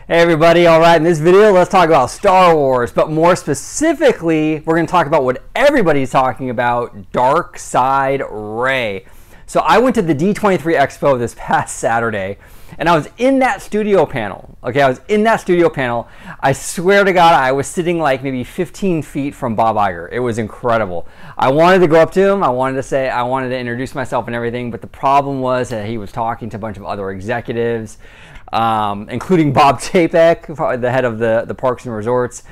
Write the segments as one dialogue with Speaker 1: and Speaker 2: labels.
Speaker 1: Hey everybody, alright, in this video let's talk about Star Wars, but more specifically we're going to talk about what everybody's talking about, Darkside Rey. So I went to the D23 Expo this past Saturday and I was in that studio panel. Okay, I was in that studio panel. I swear to God, I was sitting like maybe 15 feet from Bob Iger. It was incredible. I wanted to go up to him. I wanted to introduce myself and everything, but the problem was that he was talking to a bunch of other executives, including Bob Chapek, the head of the Parks and Resorts.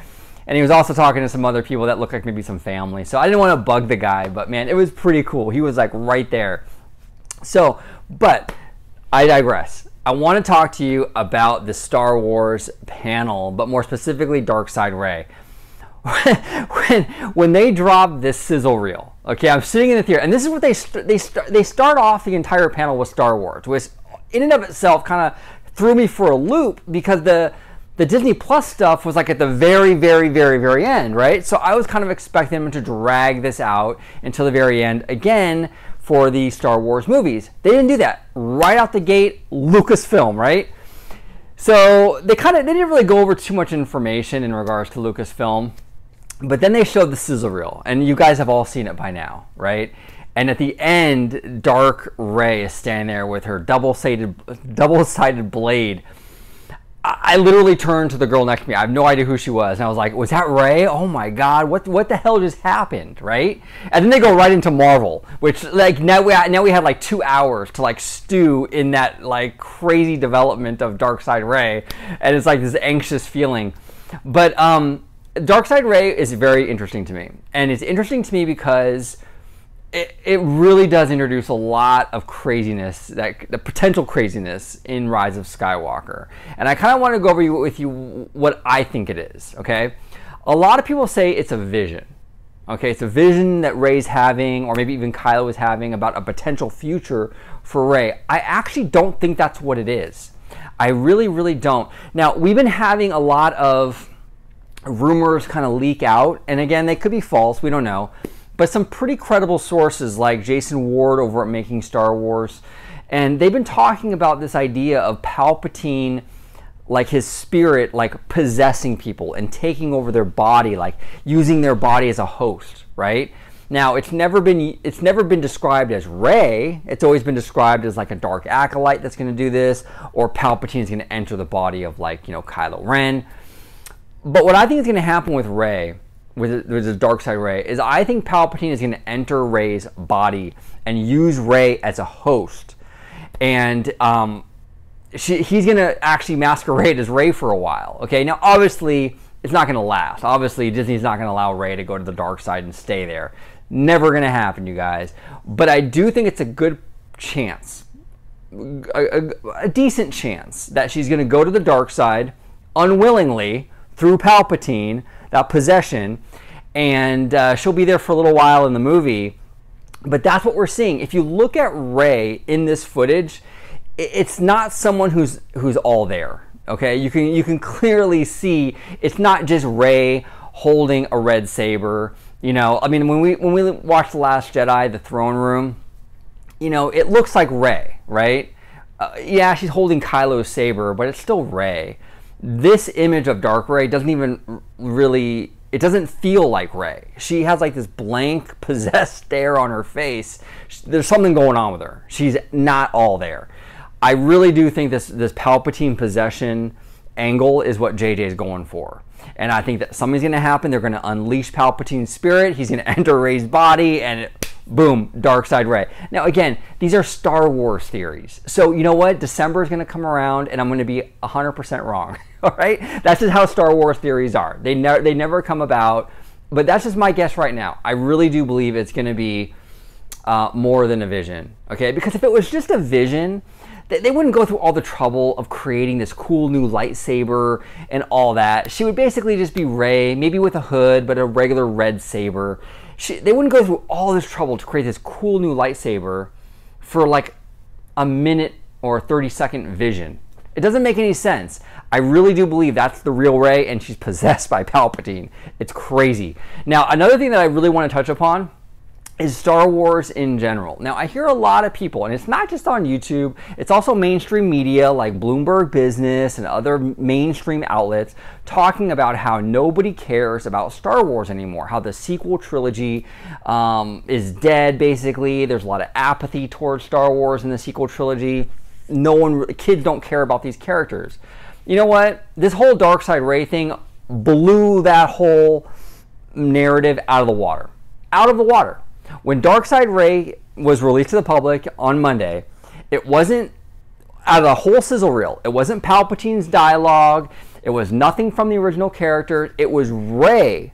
Speaker 1: And he was also talking to some other people that looked like maybe some family. So I didn't want to bug the guy, but man, it was pretty cool. He was like right there. So, but I digress. I want to talk to you about the Star Wars panel, but more specifically Darkside Rey. When they drop this sizzle reel, okay, I'm sitting in the theater, and this is what they start off the entire panel with Star Wars, which in and of itself kind of threw me for a loop because the Disney Plus stuff was like at the very end, right? So I was kind of expecting them to drag this out until the very end again for the Star Wars movies. They didn't do that. Right out the gate, Lucasfilm, right? So they didn't really go over too much information in regards to Lucasfilm, but then they showed the sizzle reel, and you guys have all seen it by now, right? And at the end, Dark Rey is standing there with her double-sided blade. I literally turned to the girl next to me. I have no idea who she was. And I was like, was that Rey? Oh my God, what the hell just happened, right? And then they go right into Marvel, which like now we had like 2 hours to like stew in that like crazy development of Darkside Rey. And it's like this anxious feeling. But Darkside Rey is very interesting to me. And it's interesting to me because it really does introduce a lot of craziness, the potential craziness in Rise of Skywalker. And I kind of want to go over with you what I think it is, okay? A lot of people say it's a vision, okay? It's a vision that Rey's having, or maybe even Kylo is having, about a potential future for Rey. I actually don't think that's what it is. I really don't. Now, we've been having a lot of rumors kind of leak out, and again, they could be false, we don't know. But some pretty credible sources like Jason Ward over at Making Star Wars, and they've been talking about this idea of Palpatine, like his spirit, like possessing people and taking over their body, like using their body as a host, right? Now, it's never been described as Rey. It's always been described as like a dark acolyte that's going to do this, or Palpatine is going to enter the body of, like, you know, Kylo Ren. But what I think is going to happen with Rey, with the Darkside Rey, is I think Palpatine is going to enter Rey's body and use Rey as a host, and he's going to actually masquerade as Rey for a while. Okay, now obviously it's not going to last. Obviously Disney's not going to allow Rey to go to the dark side and stay there. Never going to happen, you guys. But I do think it's a good chance, a decent chance, that she's going to go to the dark side unwillingly through Palpatine, that possession, and she'll be there for a little while in the movie. But that's what we're seeing. If you look at Rey in this footage, it's not someone who's all there. Okay, you can clearly see it's not just Rey holding a red saber. You know, I mean, when we watched The Last Jedi, the throne room, you know, it looks like Rey, right? Yeah, she's holding Kylo's saber, but it's still Rey. This image of Dark Rey doesn't even really, it doesn't feel like Rey. She has like this blank, possessed stare on her face. There's something going on with her. She's not all there. I really do think this Palpatine possession angle is what JJ is going for. And I think that something's going to happen. They're going to unleash Palpatine's spirit. He's going to enter Rey's body, and boom, Darkside Rey. Now, again, these are Star Wars theories. So, you know what? December is going to come around, and I'm going to be 100% wrong. All right? That's just how Star Wars theories are. They never come about, but that's just my guess right now. I really do believe it's going to be more than a vision. Okay? Because if it was just a vision, they wouldn't go through all the trouble of creating this cool new lightsaber and all that. She would basically just be Rey, maybe with a hood, but a regular red saber. They wouldn't go through all this trouble to create this cool new lightsaber for like a minute or a 30-second vision. It doesn't make any sense. I really do believe that's the real Rey, and she's possessed by Palpatine. It's crazy. Now, another thing that I really want to touch upon is Star Wars in general. Now, I hear a lot of people, and it's not just on YouTube, it's also mainstream media like Bloomberg Business and other mainstream outlets talking about how nobody cares about Star Wars anymore, how the sequel trilogy is dead, basically. There's a lot of apathy towards Star Wars in the sequel trilogy. Kids don't care about these characters. You know what? This whole Darkside Rey thing blew that whole narrative out of the water. Out of the water. When Darkside Rey was released to the public on Monday, it wasn't out of the whole sizzle reel. It wasn't Palpatine's dialogue. It was nothing from the original characters. It was Rey,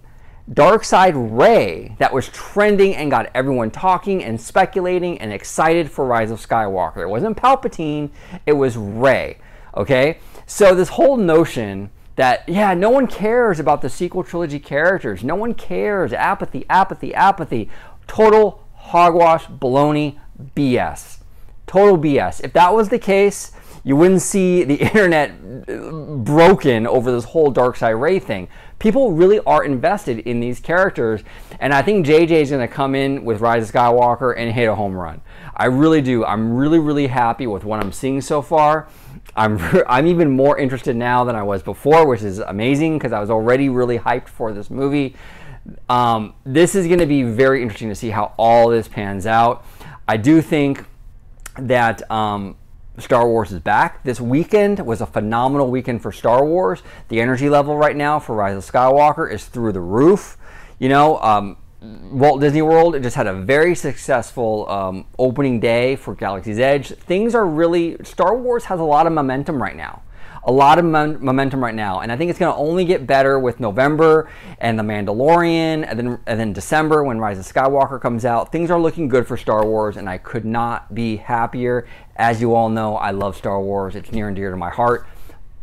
Speaker 1: Darkside Rey, that was trending and got everyone talking and speculating and excited for Rise of Skywalker. It wasn't Palpatine. It was Rey. Okay? So this whole notion that, yeah, no one cares about the sequel trilogy characters. No one cares. Apathy, apathy, apathy. Total hogwash, baloney, BS. Total BS. If that was the case, you wouldn't see the internet broken over this whole Darkside Rey thing. People really are invested in these characters, and I think JJ is going to come in with Rise of Skywalker and hit a home run. I really do. I'm really, really happy with what I'm seeing so far. I'm even more interested now than I was before, which is amazing because I was already really hyped for this movie. This is going to be very interesting to see how all this pans out. I do think that Star Wars is back. This weekend was a phenomenal weekend for Star Wars. The energy level right now for Rise of Skywalker is through the roof. You know, Walt Disney World just had a very successful opening day for Galaxy's Edge. Things are really, Star Wars has a lot of momentum right now. A lot of momentum right now, and I think it's going to only get better with November and The Mandalorian, and then December when Rise of Skywalker comes out. Things are looking good for Star Wars, and I could not be happier. As you all know, I love Star Wars. It's near and dear to my heart.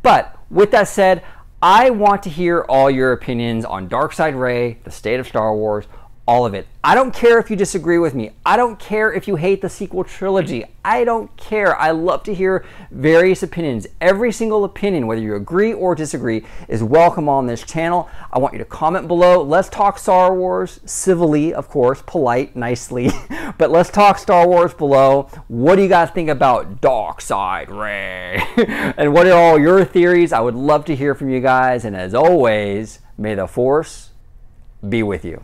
Speaker 1: But with that said, I want to hear all your opinions on Darkside Rey, the state of Star Wars, all of it. I don't care if you disagree with me. I don't care if you hate the sequel trilogy. I don't care. I love to hear various opinions. Every single opinion, whether you agree or disagree, is welcome on this channel. I want you to comment below. Let's talk Star Wars civilly, of course, polite, nicely. But let's talk Star Wars below. What do you guys think about Darkside Rey? And what are all your theories? I would love to hear from you guys. And as always, may the Force be with you.